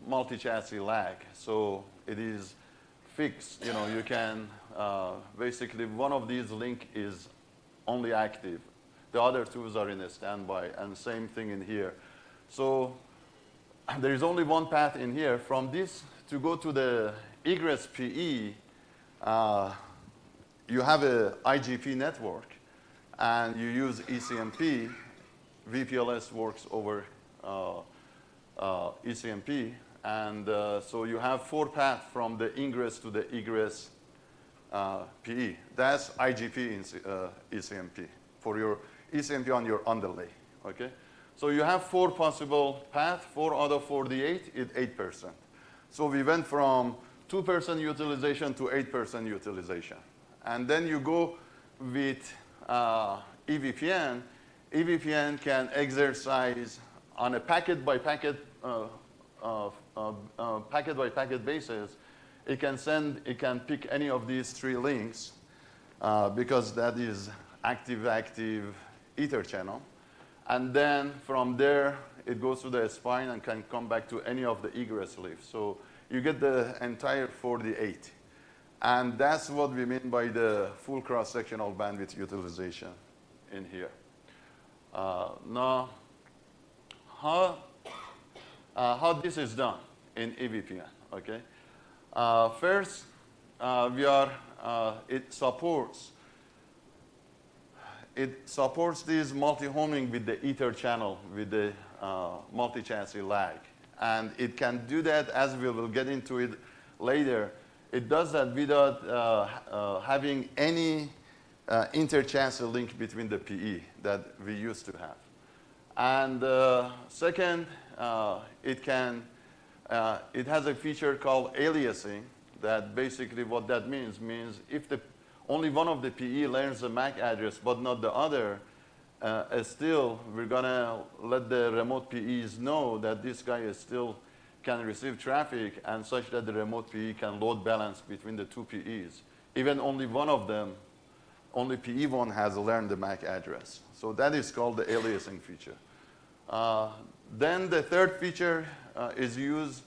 multi-chassis lag. So it is fixed. You can basically, one of these link is only active. The other two are in a standby, and same thing in here. So there is only one path in here. From this to go to the egress PE, you have a IGP network, and you use ECMP. VPLS works over ECMP, and so you have 4 paths from the ingress to the egress PE. That's IGP in ECMP for your ECMP on your underlay. Okay, so you have 4 possible paths. 4 out of 48 is 8%. So we went from 2% utilization to 8% utilization, and then you go with EVPN. EVPN can exercise on a packet by packet basis. It can pick any of these 3 links because that is active ether channel. And then from there, it goes to the spine and can come back to any of the egress leaves. So you get the entire 48. And that's what we mean by the full cross-sectional bandwidth utilization in here. Now, how this is done in EVPN, okay? First, it supports this multi-homing with the ether channel with the multi-chassis lag. And it can do that, as we will get into it later. It does that without having any inter-chassis link between the PE that we used to have. And second, it has a feature called aliasing. That basically what that means if only one of the PE learns the MAC address but not the other, still we're gonna let the remote PEs know that this guy still can receive traffic, and such that the remote PE can load balance between the 2 PEs. Even only one of them, only PE1 has learned the MAC address. So that is called the aliasing feature. Then the third feature is used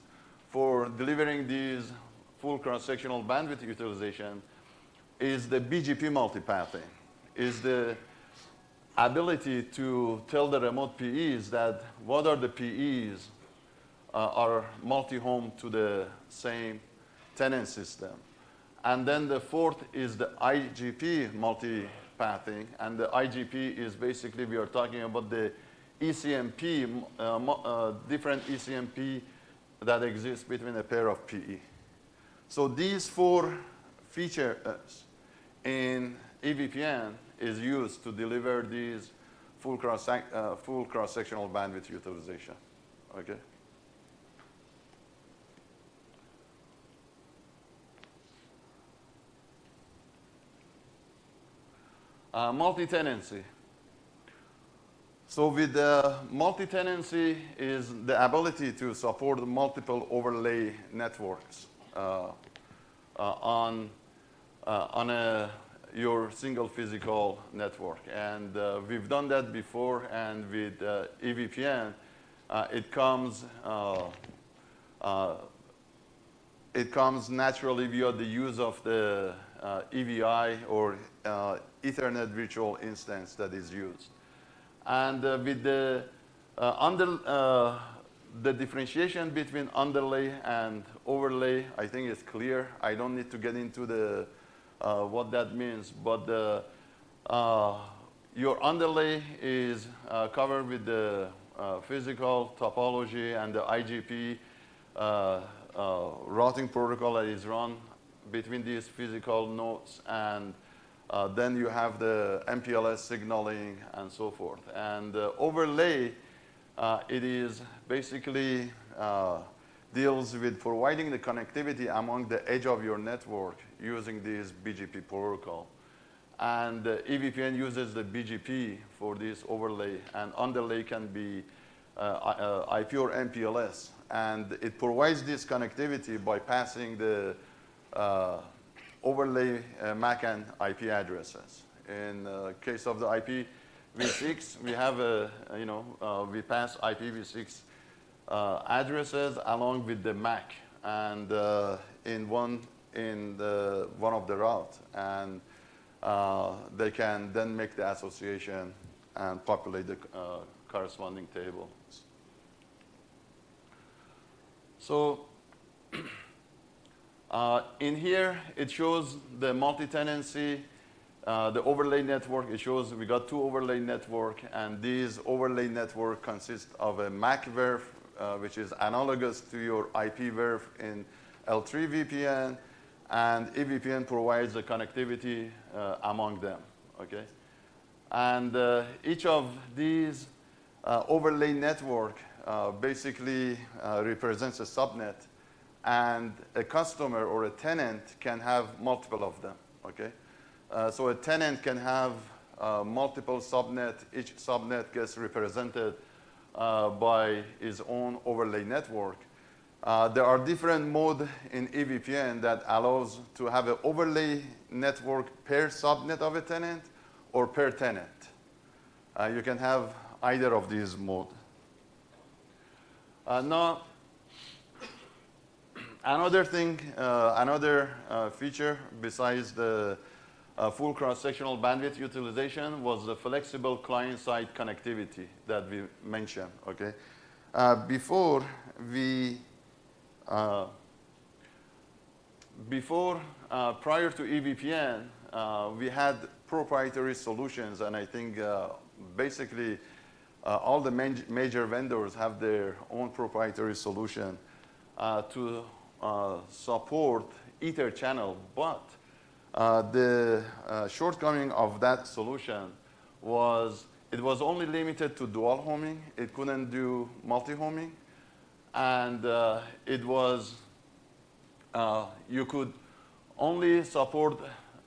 for delivering these full cross-sectional bandwidth utilization is the BGP multipathing, is the ability to tell the remote PEs that what are the PEs are multi-home to the same tenant system. And then the fourth is the IGP multipathing, and the IGP is basically, we are talking about the ECMP, different ECMP that exists between a pair of PE. So these 4 features in EVPN is used to deliver these full cross-sectional bandwidth utilization. Okay. Multi-tenancy. So with multi-tenancy is the ability to support multiple overlay networks on your single physical network. And we've done that before, and with EVPN, it comes naturally via the use of the EVI or Ethernet virtual instance that is used. And with the differentiation between underlay and overlay, I think it's clear. I don't need to get into the what that means, but your underlay is covered with the physical topology and the IGP routing protocol that is run between these physical nodes, and then you have the MPLS signaling and so forth. And overlay, it is basically deals with providing the connectivity among the edge of your network using this BGP protocol. And EVPN uses the BGP for this overlay, and underlay can be IP or MPLS. And it provides this connectivity by passing the overlay MAC and IP addresses. In case of the IPv6, we have we pass IPv6 addresses along with the MAC and in one of the routes, and they can then make the association and populate the corresponding tables. So in here, it shows the multi-tenancy, the overlay network. It shows we got 2 overlay network, and these overlay network consist of a MAC VERF, which is analogous to your IP VERF in L3 VPN, and EVPN provides the connectivity among them, okay? And each of these overlay network basically represents a subnet, and a customer or a tenant can have multiple of them, okay? So a tenant can have multiple subnet. Each subnet gets represented by its own overlay network. There are different modes in EVPN that allows to have an overlay network per subnet of a tenant or per tenant. You can have either of these modes. Now, another thing, another feature besides the full cross-sectional bandwidth utilization was the flexible client-side connectivity that we mentioned, okay? Prior to EVPN, we had proprietary solutions, and I think basically all the major vendors have their own proprietary solution to support Ether channel, but the shortcoming of that solution was it was only limited to dual homing. It couldn't do multi-homing, and it was you could only support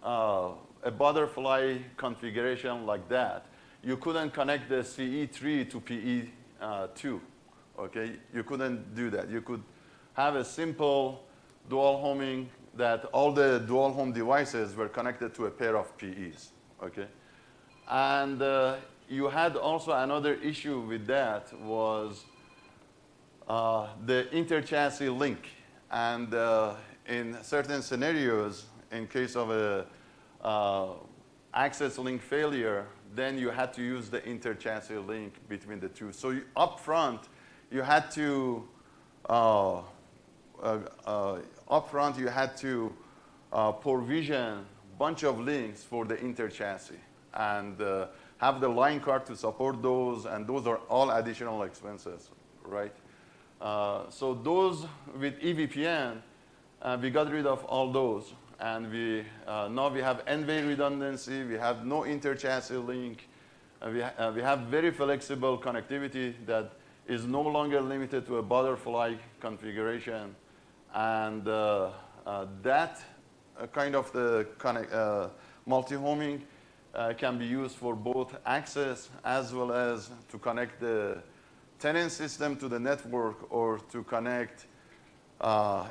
a butterfly configuration like that. You couldn't connect the CE3 to PE2, okay? You couldn't do that. You could have a simple dual homing that all the dual home devices were connected to a pair of PEs, okay? And you had also another issue with that was the inter-chassis link. And in certain scenarios, in case of a access link failure, then you had to use the inter-chassis link between the two. So up front, you had to provision a bunch of links for the inter-chassis and have the line card to support those, and those are all additional expenses, right? So those with EVPN, we got rid of all those, and now we have N-way redundancy. We have no inter-chassis link. We have very flexible connectivity that is no longer limited to a butterfly configuration, and that kind of the multi-homing can be used for both access as well as to connect the tenant system to the network, or to connect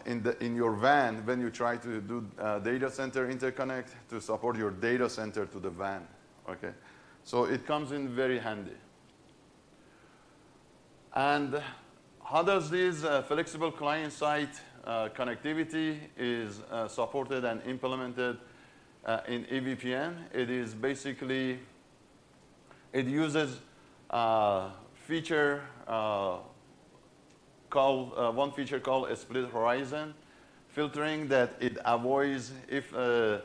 in your WAN when you try to do data center interconnect to support your data center to the WAN, okay? So it comes in very handy. And how does this flexible client-side connectivity is supported and implemented in EVPN? It is basically, it uses feature one feature called a split horizon filtering, that it avoids if a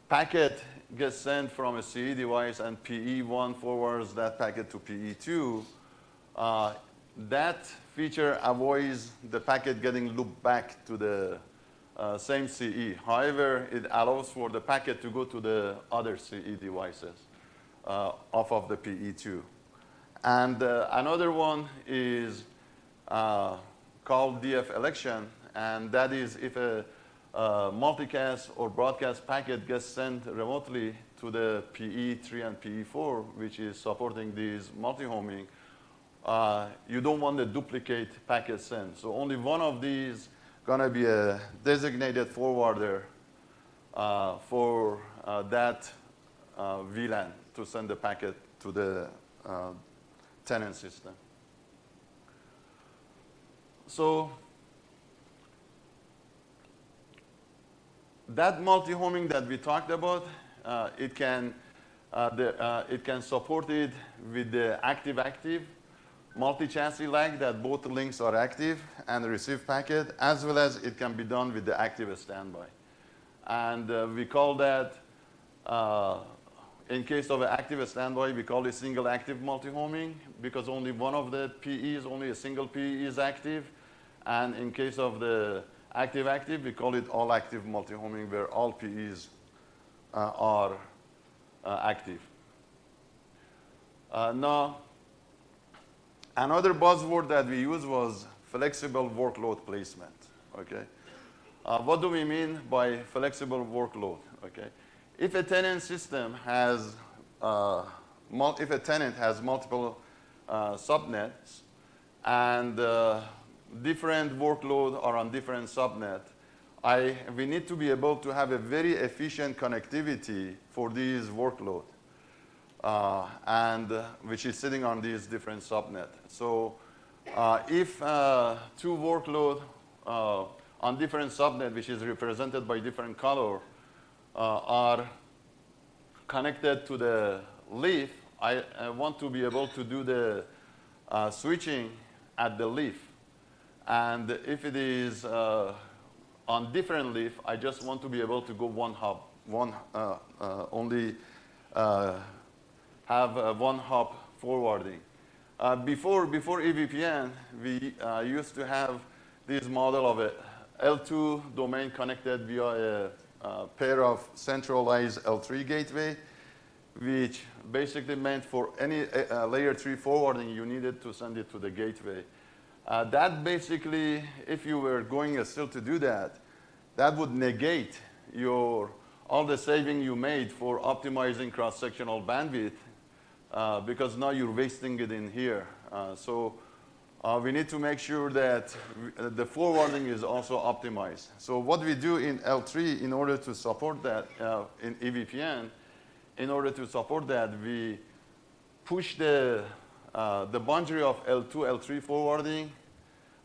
packet gets sent from a CE device and PE1 forwards that packet to PE2, that feature avoids the packet getting looped back to the same CE. However, it allows for the packet to go to the other CE devices off of the PE2. And another one is called DF election, and that is if a multicast or broadcast packet gets sent remotely to the PE3 and PE4, which is supporting these multi-homing, you don't want a duplicate packet sent. So only one of these gonna be a designated forwarder for that VLAN to send the packet to the tenant system. So that multi-homing that we talked about, it can support it with the active-active multi-chassis lag that both links are active and receive packet, as well as it can be done with the active standby. And we call that, in case of an active standby, we call it single active multi-homing because only one of the PEs, only a single PE is active. And in case of the active-active, we call it all active multi-homing where all PEs are active. Now, another buzzword that we use was flexible workload placement, okay? What do we mean by flexible workload, okay? If a tenant system has, if a tenant has multiple subnets and different workload are on different subnet, we need to be able to have a very efficient connectivity for these workload, which is sitting on these different subnet. So if two workload on different subnet, which is represented by different color, are connected to the leaf, I want to be able to do the switching at the leaf. And if it is on different leaf, I just want to be able to go one hop, only have one hop forwarding. Before EVPN, we used to have this model of a L2 domain connected via a pair of centralized L3 gateway, which basically meant for any layer 3 forwarding, you needed to send it to the gateway. That basically, if you were going still to do that, that would negate all the saving you made for optimizing cross-sectional bandwidth because now you're wasting it in here. So we need to make sure that the forwarding is also optimized. So what we do in L3 in order to support that, in EVPN, in order to support that, we push the boundary of L2, L3 forwarding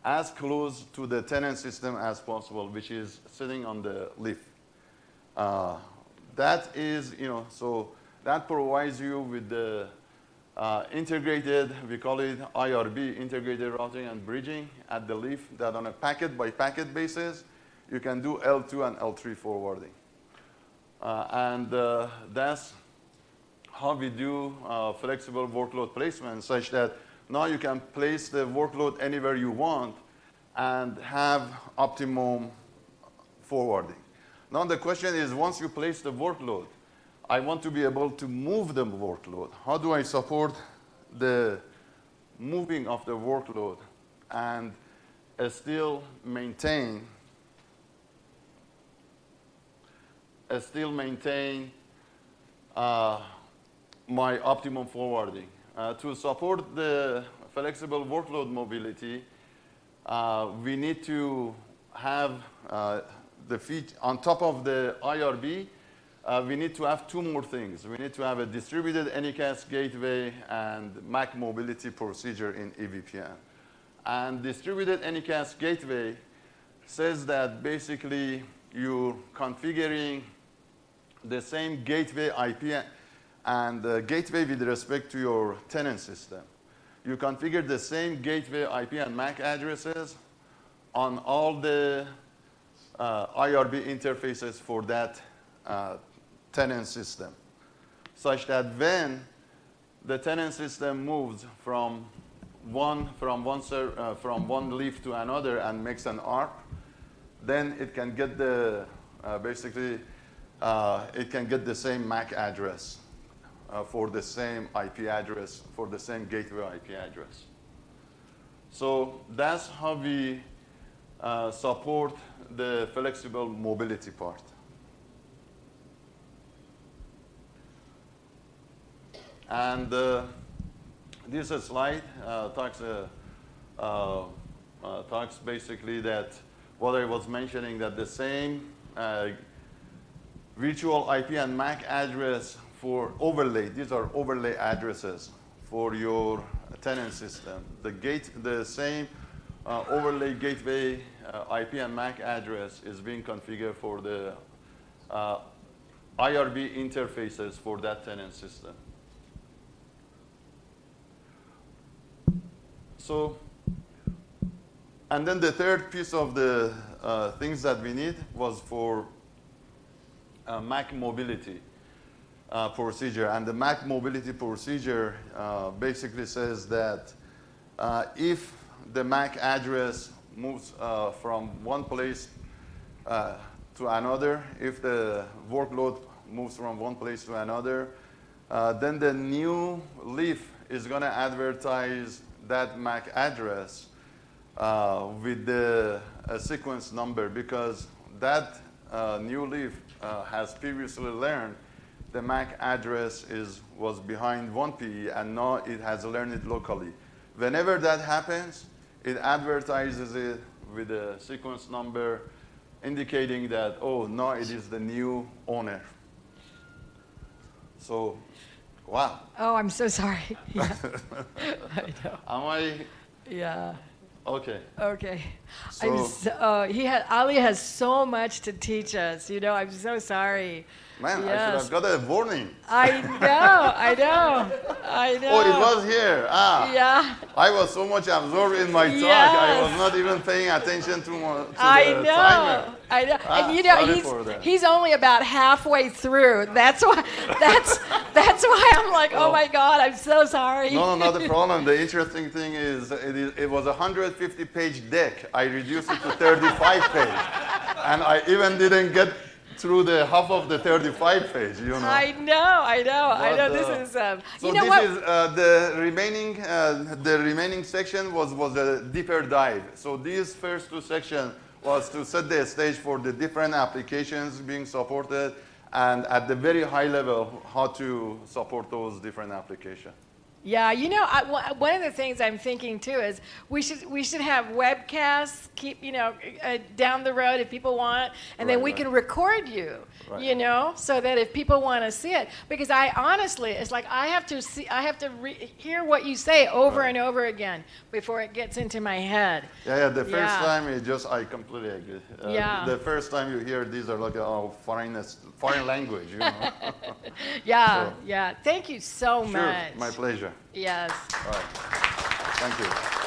as close to the tenant system as possible, which is sitting on the leaf. That is, so that provides you with the integrated, we call it IRB, integrated routing and bridging at the leaf, that on a packet by packet basis, you can do L2 and L3 forwarding. That's how we do flexible workload placement, such that now you can place the workload anywhere you want and have optimum forwarding. Now the question is, once you place the workload, I want to be able to move the workload. How do I support the moving of the workload and still maintain my optimum forwarding? To support the flexible workload mobility, we need to have the feature on top of the IRB. We need to have two more things. We need to have a distributed Anycast gateway and MAC mobility procedure in EVPN. And distributed Anycast gateway says that basically you're configuring the same gateway IP and the gateway with respect to your tenant system. You configure the same gateway IP and MAC addresses on all the IRB interfaces for that tenant system, such that when the tenant system moves from one leaf to another and makes an ARP, then it can get the it can get the same MAC address for the same IP address for the same gateway IP address. So that's how we support the flexible mobility part. And this slide talks basically that what I was mentioning, that the same virtual IP and MAC address for overlay, these are overlay addresses for your tenant system. The same overlay gateway IP and MAC address is being configured for the IRB interfaces for that tenant system. So, and then the third piece of the things that we need was for MAC mobility procedure. And the MAC mobility procedure basically says that if the MAC address moves from one place to another, if the workload moves from one place to another, then the new leaf is going to advertise that MAC address with the sequence number, because that new leaf has previously learned the MAC address was behind 1PE, and now it has learned it locally. Whenever that happens, it advertises it with a sequence number indicating that, oh, now it is the new owner. So, wow. Oh, I'm so sorry. Yeah. I know. Am I? Yeah. Okay. Okay. So, Ali has so much to teach us. You know, I'm so sorry. Man, Yes. I should have got a warning. I know. Oh, it was here. Ah. Yeah. I was so much absorbed in my talk, I was not even paying attention to the timer. I know. Ah, And you know, sorry he's only about halfway through. That's why I'm like, oh my God, I'm so sorry. No, not the problem. The interesting thing is, it was a 150-page deck. I reduced it to 35 page. And I even didn't get through the half of the 35 page, you know. I know. This is, So you know this what? is the remaining section was a deeper dive. So these first two sections was to set the stage for the different applications being supported, and at the very high level, how to support those different applications. Yeah, you know, one of the things I'm thinking too is we should have webcasts, down the road if people want, and then we can record you, you know, so that if people want to see it, because I honestly, it's like I have to hear what you say over and over again before it gets into my head. Yeah, the first time I completely agree. Yeah. The first time you hear these are like foreign language, you know. Yeah, yeah. Thank you so much. My pleasure. Yes. All right. Thank you.